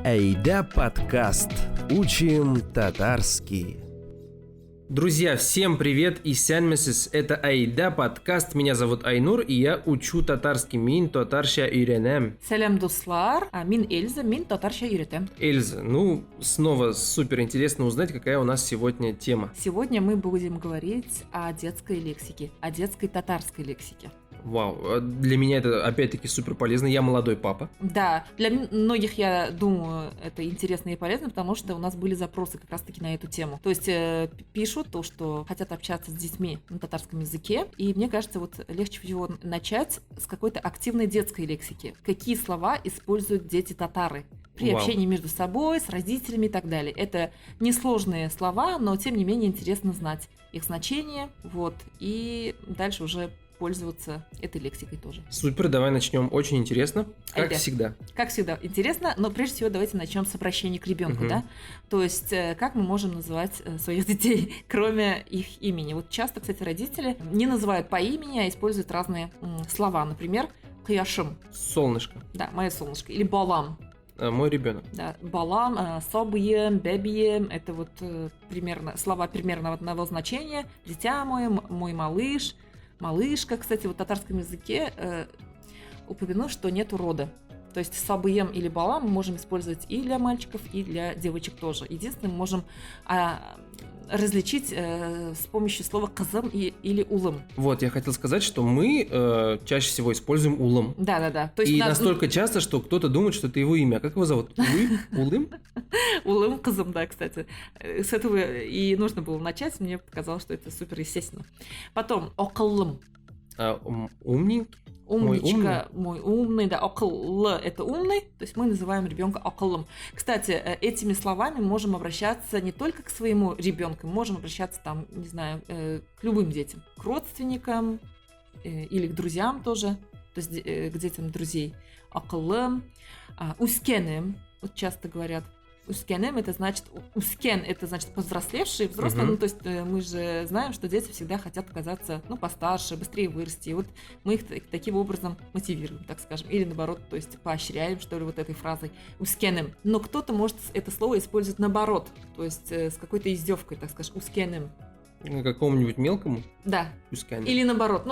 Айда подкаст. Учим татарский. Друзья, всем привет и сәлеметсіз. Это Айда подкаст. Меня зовут Айнур, и я учу татарский. Мин татарша үйренем. Сәлем, дуслар. Мин Эльза, мин татарша үйретем. Эльза, снова супер интересно узнать, какая у нас сегодня тема. Сегодня мы будем говорить о детской лексике, о детской татарской лексике. Вау, для меня это опять-таки супер полезно. Я молодой папа. Да, для многих, я думаю, это интересно и полезно, потому что у нас были запросы как раз-таки на эту тему. То есть пишут то, что хотят общаться с детьми на татарском языке, и мне кажется, вот легче всего начать с какой-то активной детской лексики. Какие слова используют дети-татары при общении между собой, с родителями и так далее. Это несложные слова, но тем не менее интересно знать их значение, и дальше уже пользоваться этой лексикой тоже. Супер, давай начнем. Очень интересно, как всегда. Как всегда интересно, но прежде всего давайте начнем с обращения к ребенку, да? То есть, как мы можем называть своих детей, кроме их имени? Вот часто, кстати, родители не называют по имени, а используют разные слова. Например, кыяшым. Солнышко. Да, мое солнышко. Или балам. Мой ребенок. Да, балам, собыем, бебием. Это вот слова примерно одного значения. Дитя мое, мой малыш. Малышка, кстати, в татарском языке упомяну, что нету рода. То есть сабыем или балам мы можем использовать и для мальчиков, и для девочек тоже. Единственное, мы можем различить с помощью слова казам или улым. Вот, я хотел сказать, что мы чаще всего используем улым. Да. То есть настолько часто, что кто-то думает, что это его имя. Как его зовут? Улым? Улым казам, да, кстати. С этого и нужно было начать. Мне показалось, что это супер естественно. Потом окаллым. Умненький? Умничка, мой умный, да, окл это умный, то есть мы называем ребенка околом. Кстати, этими словами можем обращаться не только к своему ребенку, можем обращаться там, не знаю, к любым детям, к родственникам или к друзьям тоже, то есть к детям друзей. Околым, ускенем, вот часто говорят. Ускенем это значит, ускен это значит повзрослевший, взрослый, то есть мы же знаем, что дети всегда хотят оказаться, постарше, быстрее вырасти, и вот мы их таким образом мотивируем, так скажем, или наоборот, то есть поощряем, что ли, вот этой фразой ускенем. Но кто-то может это слово использовать наоборот, то есть с какой-то издевкой, так скажем, ускенем. Какому-нибудь мелкому? Да. Ускенем. Или наоборот,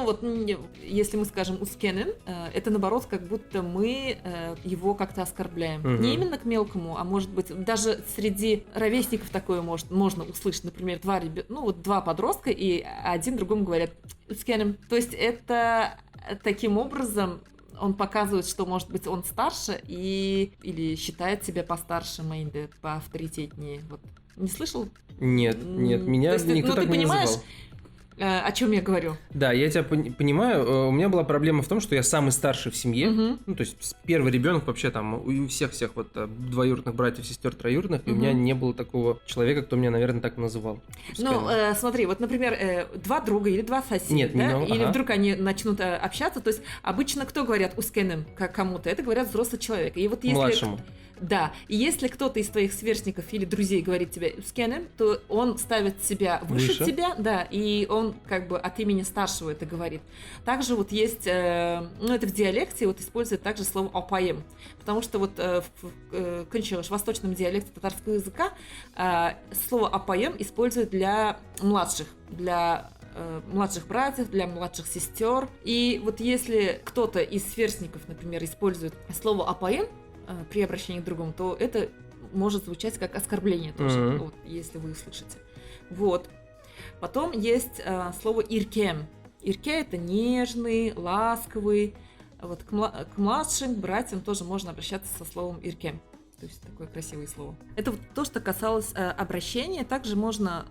если мы скажем ускенем, это наоборот, как будто мы его как-то оскорбляем. Не именно к мелкому, а может быть, даже среди ровесников такое можно услышать. Например, два подростка, и один другому говорят ускенем. То есть это таким образом он показывает, что, может быть, он старше или считает себя постарше, поавторитетнее. Не слышал? Нет, меня никто так не называл. О чем я говорю? Да, я тебя понимаю. У меня была проблема в том, что я самый старший в семье. То есть первый ребенок вообще там у всех двоюродных братьев, сестер, троюродных, и у меня не было такого человека, кто меня, наверное, так называл. Смотри, вот, например, два друга или два соседа, или вдруг они начнут общаться, то есть обычно кто говорят ускенем кому-то? Это говорят взрослый человек. И вот если младшему. Да, и если кто-то из твоих сверстников или друзей говорит тебе «ускенем», то он ставит себя выше тебя, да, и он как бы от имени старшего это говорит. Также вот есть, это в диалекте используют также слово «опаем», потому что в восточном диалекте татарского языка слово «опаем» используют для младших братьев, для младших сестер. И вот если кто-то из сверстников, например, использует слово «опаем», при обращении к другому, то это может звучать как оскорбление тоже, если вы услышите. Потом есть слово «иркем». «Ирке» — это нежный, ласковый. К младшим братьям тоже можно обращаться со словом «иркем». То есть такое красивое слово. Это то, что касалось обращения. Также можно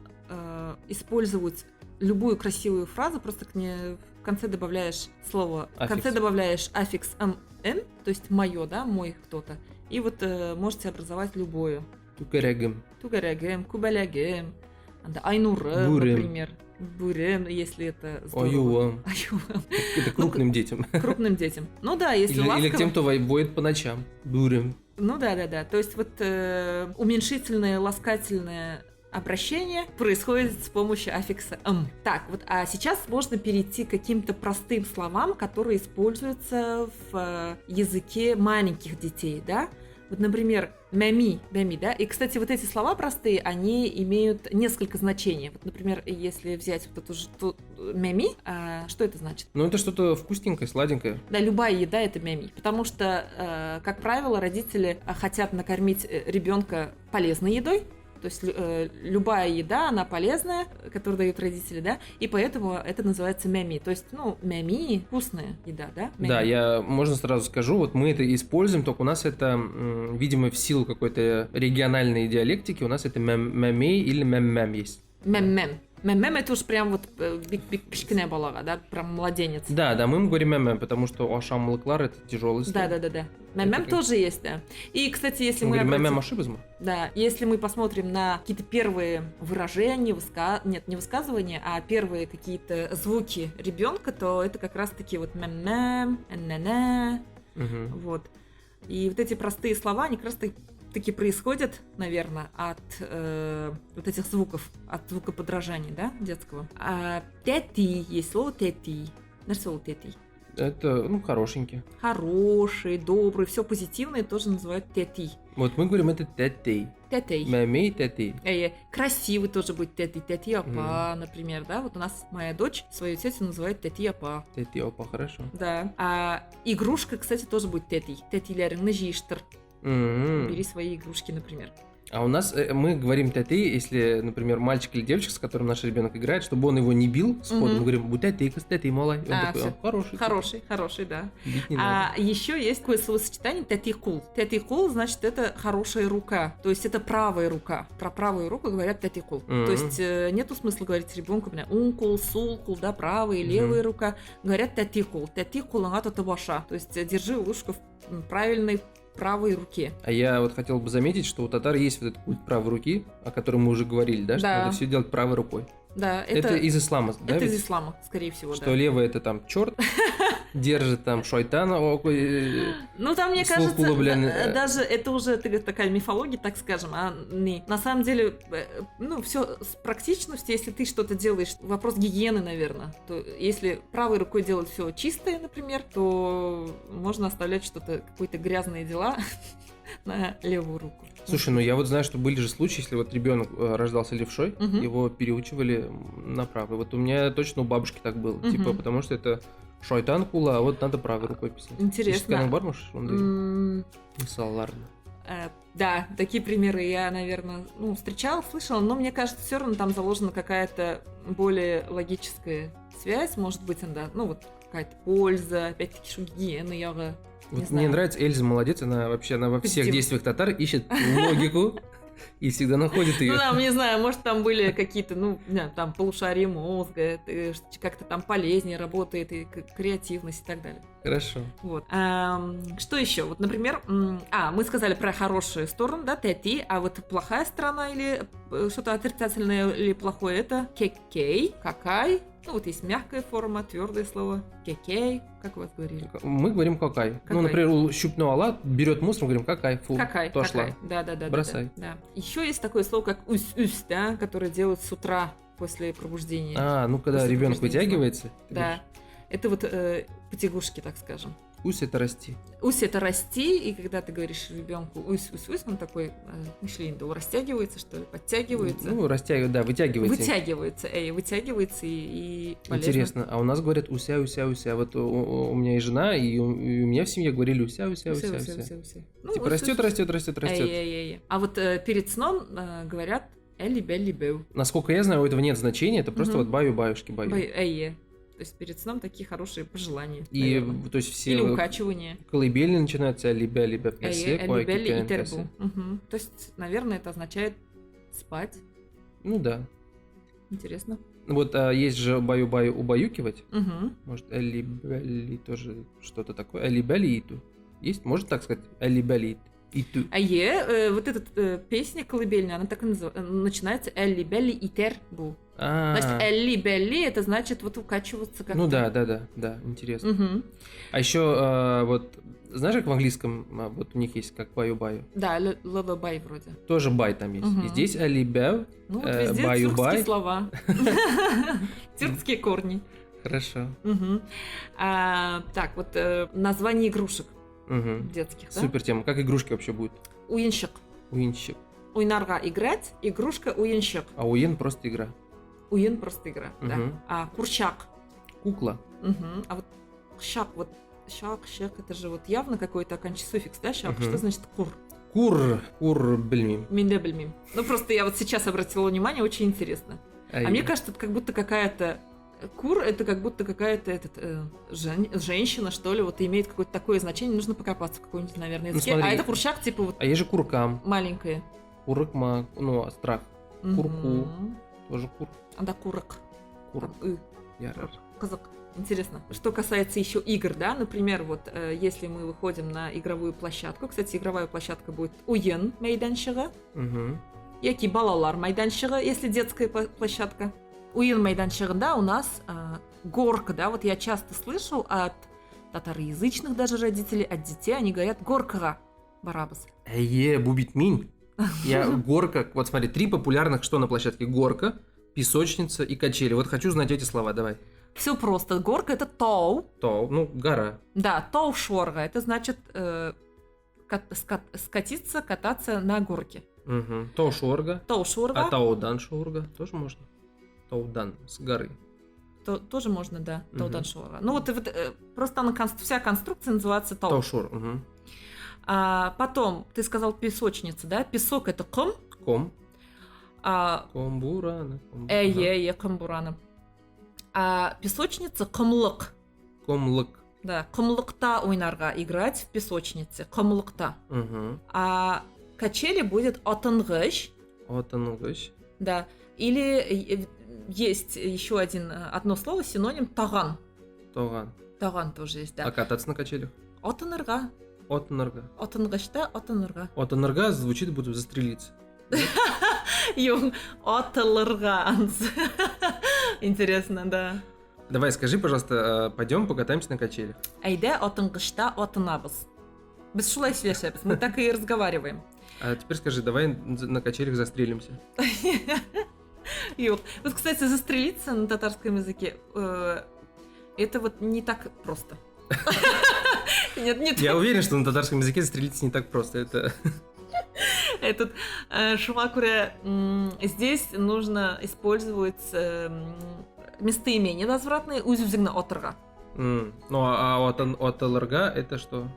использовать любую красивую фразу, просто в конце добавляешь слово, в конце добавляешь аффикс «м», то есть «моё», да, «мой кто-то», и можете образовать любое. Тугарягем, кубалягем, айнурем, например. Бурем, если это здорово. Аювам. Это крупным детям. Крупным детям. Если ласково. Или к тем, кто воет по ночам. Бурем. Да. То есть уменьшительное, ласкательное обращение происходит с помощью аффикса «м». Так, а сейчас можно перейти к каким-то простым словам, которые используются в языке маленьких детей, да? Вот, например, мями, да, и, кстати, вот эти слова простые, они имеют несколько значений. Вот, например, если взять вот эту же мями, что это значит? Ну, это что-то вкусненькое, сладенькое. Да, любая еда это мями, потому что, как правило, родители хотят накормить ребенка полезной едой. То есть любая еда, она полезная, которую дают родители, да, и поэтому это называется мями. То есть, мями – вкусная еда, да? Мями. Да, я, можно сразу скажу, вот мы это используем, только у нас это, видимо, в силу какой-то региональной диалектики, у нас это мями или мям-мям есть. Мям-мям. Мям-мям – это уж прям вот кішкене балага, да, прям младенец. Да, мы говорим мям-мям, потому что ашам мылыклар – это тяжелый слог. Да. Мям-мям тоже есть, да. И, кстати, если мы говорим мям-мям ашибазма? Да, если мы посмотрим на какие-то первые выражения, не высказывания, а первые какие-то звуки ребенка, то это как раз-таки вот мям-мям, на-на, вот. И вот эти простые слова, они как раз-таки происходят, наверное, от вот этих звуков, от звукоподражания, да, детского. А тети, есть слово тети. Знаешь слово тети? Это, хорошенький. Хороший, добрый, все позитивное тоже называют тети. Вот мы говорим это тетей. Тетей. Мями тетей. Красивый тоже будет тети апа, например, да. Вот у нас моя дочь свою тетю называет тети апа. Тети апа, хорошо. Да. А игрушка, кстати, тоже будет тети. Тетилерин жиштер. Бери свои игрушки, например. А у нас мы говорим тети, если, например, мальчик или девочка, с которым наш ребенок играет, чтобы он его не бил сходу, мы говорим, будь тети, малай. Он такой, хороший, да. Бить не надо. Еще есть такое словосочетание тети-кул. Тети-кул, значит, это хорошая рука. То есть это правая рука. Про правую руку говорят тети-кул. То есть нету смысла говорить ребенку, ункул, сулкул, да, правая и левая рука. Говорят тети-кул. Тети-кул, ангато табаша. То есть держи ложку в правильной правой руке. А я вот хотел бы заметить, что у татар есть вот этот культ правой руки, о котором мы уже говорили, да, что надо все делать правой рукой. Да, это из ислама, да? Это из ислама, скорее всего, что левая это там черт держит там шайтана. Там, мне кажется, даже это уже такая мифология, так скажем. На самом деле, все с практичностью, если ты что-то делаешь, вопрос гигиены, наверное. То если правой рукой делать все чистое, например, то можно оставлять что-то, какие-то грязные дела на левую руку. Слушай, я вот знаю, что были же случаи, если вот ребенок рождался левшой, его переучивали на правый. Вот у меня точно у бабушки так было, типа, потому что это шайтан кула, а вот надо правой рукой писать. Интересно. Да, такие примеры я, наверное, встречала, слышала, но мне кажется, все равно там заложена какая-то более логическая связь, может быть, какая-то польза, опять-таки, что гигиена, вот мне нравится, Эльза молодец, она во всех действиях татар ищет логику и всегда находит ее. Не знаю, может там были какие-то, там полушария мозга, как-то там полезнее работает, и креативность и так далее. Хорошо. Вот. Что еще? Вот, например, мы сказали про хорошую сторону, да, тети, а вот плохая сторона или что-то отрицательное или плохое, это кекей, какай. Вот есть мягкая форма, твердое слово. Кекей, как вы это говорили? Мы говорим какай. Например, щупного ала берет мусор, мы говорим какай, фу, какай, то шла. Да. Бросай. Да. Еще есть такое слово, как усь-усь, да, которое делают с утра после пробуждения. Когда ребенок вытягивается. Да. Это вот потягушки, так скажем. Усь это расти. Усь это расти, и когда ты говоришь ребенку усь, он такой, растягивается, что ли, подтягивается. Вытягивается и полезно. Интересно, а у нас говорят уся. Вот у меня и жена, и у меня в семье говорили уся. Типа растет. А вот перед сном говорят элли-белли-бэу. Насколько я знаю, у этого нет значения, это просто вот баю-баюшки. То есть перед сном такие хорошие пожелания. И, то есть все... Или укачивание. Колыбельные начинаются либя-либя в косе. Либя и тербу. То есть, наверное, это означает спать. Да. Интересно. Вот есть же баю-баю убаюкивать. Может, элли-белли тоже что-то такое. Элли-белли-иту. Есть? Может так сказать? Элли-белли-иту. Вот эта песня колыбельная, она так и начинается элли-белли и тербу. Значит, элли-белли это значит вот укачиваться как-то. Да, интересно. А еще вот знаешь, как в английском вот у них есть как баю-баю? Да, lullaby вроде. Тоже бай там есть. И здесь элли-бэу, везде тюркские слова. Тюркские корни. Хорошо. Так, вот название игрушек. Мгм. детских, да? Супер тема. Как игрушки вообще будут? Уинщик. Уинщик. Уйнарга играть, игрушка уинщик. А уин просто игра. Уин просто игра, да. Мгм. А курчак. Кукла. Мгм. А вот щак, вот щак, это же вот явно какой-то окончательный суффикс, да, щак? Мгм. Что значит кур? Кур, блин. Миндебельмим. Ну, просто я вот сейчас обратила внимание, очень интересно. А мне кажется, это как будто какая-то... Кур — это как будто какая-то женщина, что ли, вот имеет какое-то такое значение. Нужно покопаться в какой-нибудь, наверное, Ну, языке. смотри. А это курчак, типа вот А есть же куркам, маленькая. курыкма, ну, страх. Курку. Мгм. Тоже кур. А да, курок. Кур. Там, Ярар. казак. Интересно. Что касается еще игр, да, например, вот если мы выходим на игровую площадку, кстати, игровая площадка будет уен майданшығы, Мгм. яки балалар майданшығы, если детская площадка. Уен майданшығында у нас горка, да, вот я часто слышу от татароязычных даже родителей, от детей, они говорят горкаға барабыз. Бубитмин. Я горка. Вот смотри, 3 популярных, что на площадке? Горка, песочница и качели. Вот хочу знать эти слова, давай. Все просто. Горка — это тоу. То, ну, гора. Да, тоу шорга. Это значит скатиться, кататься на горке. Угу. То шорга. Тоу шорга. А таудан шорга тоже можно? Таудан с горы. Тоже можно, да. Мгм. Таудан шорга. Ну вот просто вся конструкция называется тоу. Таушор. Угу. Потом ты сказал песочница, да? Песок — это ком. Ком. А Комбурана. камбурана. А песочница — комлык. Комлык. Да, комлыкта ойнарға играть в песочнице. Комлыкта. Угу. А качели будет отынгыш. Отанулась. Да. Или есть еще одно слово, синоним таган. Тоган. Таган тоже есть, А да. кататься на качелях? Отынырга. Отынырга. Отынгышта, отынырга. Отынырга звучит, будто застрелиться. Юн, отылырга. Интересно, да. Давай, скажи, пожалуйста, пойдем покатаемся на качелях. Әйдә отынгышта отынабыз. Біз шулай сөйләшәбез, мы так и разговариваем. А теперь скажи, давай на качелях застрелимся. Юк. Вот, кстати, застрелиться на татарском языке, это вот не так просто. Нет, не Я так. уверен, что на татарском языке застрелиться не так просто. Это... Этот шумакуре, здесь нужно использовать местоимения возвратные үзүзүңнө отырга. Ну, а отылырга это что?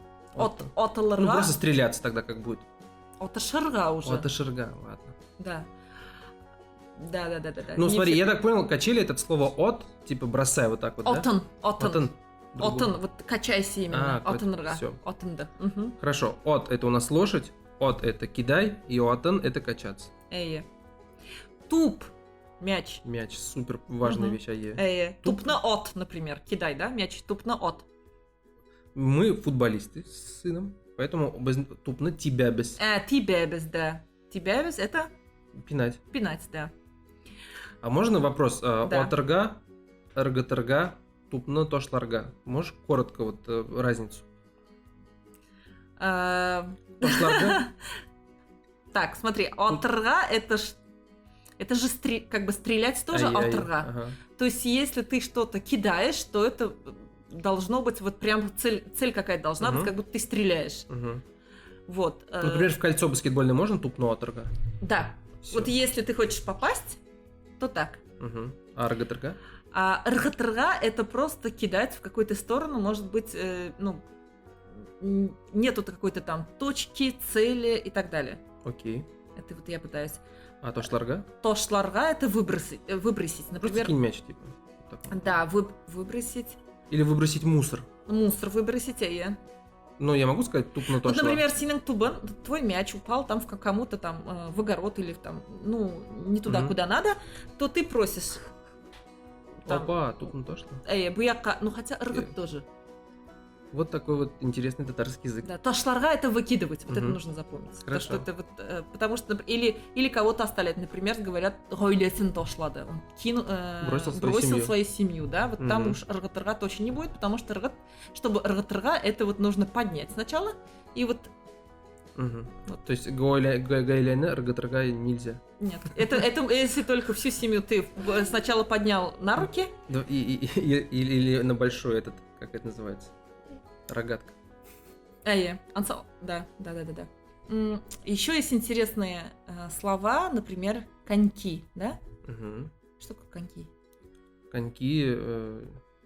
Отылырга. Ну, просто стреляться тогда как будет. Отышырга уже. Отышырга, ладно. Да. Да. Ну, Не смотри, все- я так понял, качели это слово от, типа бросай вот так вот, да? Отын. Отын. Отын, вот качайся именно. А, Отынырга. всё. Отынды. Мгм. Хорошо, от это у нас лошадь, от это кидай, и отын это качаться. Эйе. Туп. Мяч. Мяч, супер важная Мгм. вещь, ае. Эйе. Туп. Туп на от, например. Кидай, да? Мяч. Туп на от. Мы футболисты с сыном, поэтому тупно тебя без Тибебес, да. Тибебес — это пинать. пинать, да. А можно вопрос? Да. Отырга, ыргытырга, тупно тошларга. Можешь коротко вот разницу? Тошларга? Так, смотри, отрга — это же как бы стрелять тоже Ай-яй, отрга. ага. То есть, если ты что-то кидаешь, то это должно быть вот прям цель какая-то должна быть, Мгм. как будто ты стреляешь. Мгм. Вот. Ну, например, в кольцо баскетбольное можно тупно отрга? Да. Всё. Вот если ты хочешь попасть, то так. Мгм. А ыргытырга? А ргатырга — это просто кидать в какую-то сторону, может быть, нету какой-то там точки, цели и так далее. Окей. Это вот я пытаюсь. А тошларга? Тошларга — это выбросить. Просто Например, кинь мяч, типа. Вот так вот. да, выбросить. Или выбросить мусор. Мусор выбросить, Ну, я могу сказать тупно Вот, тошла? например, синен тубан, твой мяч упал там кому-то там в огород или там, ну, не туда, Мгм. куда надо, то ты просишь. Там, Опа, тупно тошла. буяка, ну хотя ргат тоже. Вот такой вот интересный татарский язык. Да, ташларга — это выкидывать, вот это Мгм. нужно запомнить. То, Хорошо. что это вот, потому что, или кого-то оставлять, например, говорят, гойлесин тошлады, он Бросил бросил свою семью. свою семью, да, вот там Мгм. уж ргат-рга точно не будет, потому что чтобы ргат-рга, это вот нужно поднять сначала, и вот, Мгм. Вот. То есть гайляны ыргытырга нельзя. нет, это если только всю семью ты сначала поднял на руки, Да, или на большой этот, как это называется? Рогатка. Да. Еще есть интересные слова, например, коньки, да? Мгм. Что такое коньки? Коньки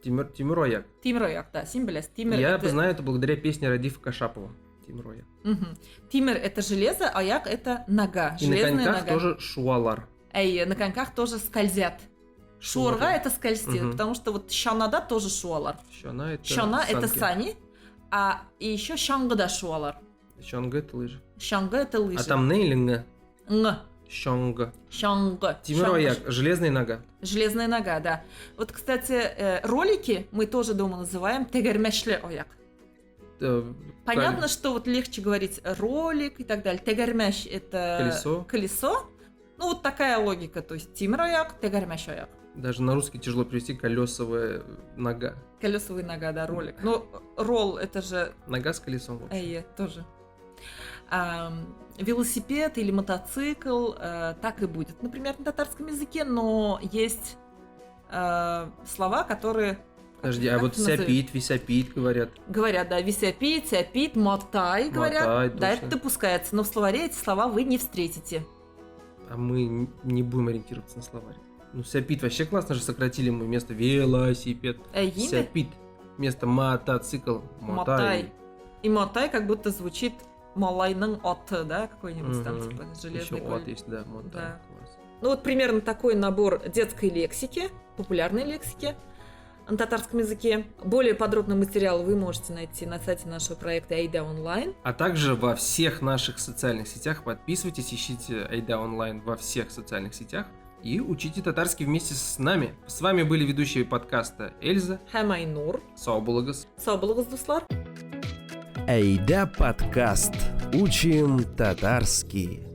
Тимур-Ояк. Тимрояк, да, симболяс. Тимир Я это... знаю это благодаря песне Радифа Кашапова. Тимур-Ояк. Мгм. Тимир это железо, а як это нога. И на Железная коньках нога. тоже шуалар. На коньках тоже скользят. Шуарга это скользит, Мгм. потому что вот шанада тоже шуалар. Щана это Шана это санки. сани, и еще шангада шуалар. Щонга это лыжи. Шанга это лыжи. А там не или нга? Н. Щонга. Шанга. Тимур-Ояк. Железная нога. Железная нога, да. Вот, кстати, ролики мы тоже дома называем тегермешле ояк. Понятно, что вот легче говорить ролик и так далее. Тегермеш это колесо. Ну, вот такая логика. То есть тимрояк, тегермеш ояк. Даже на русский тяжело перевести колесовая нога. Колесовая нога, да, ролик. Ну, ролл это же Нога с колесом. в общем. тоже. Велосипед или мотоцикл так и будет. Например, на татарском языке, но есть слова, которые... Подожди, а как вот это назовешь? сяпит, висяпит говорят. Говорят, да, висяпит, сяпит, мотай, говорят. Мотай, Да, точно. это допускается, но в словаре эти слова вы не встретите. А мы не будем ориентироваться на словарь. Ну, сяпит вообще классно же сократили мы вместо велосипед. Имя Сяпит. Вместо мотоцикл. мотай. И мотай как будто звучит малайның оты, да, какой-нибудь там, Мгм. типа, Еще железный от конь. есть, да, мотай. Да. Класс. Ну вот примерно такой набор детской лексики, популярной лексики на татарском языке. Более подробный материал вы можете найти на сайте нашего проекта Айда онлайн. А также во всех наших социальных сетях. Подписывайтесь, ищите Айда онлайн во всех социальных сетях. И учите татарский вместе с нами. С вами были ведущие подкаста Эльза, Хамайнур. Саубулагас. Сау болыңыз, дуслар. Айда подкаст. Учим татарский.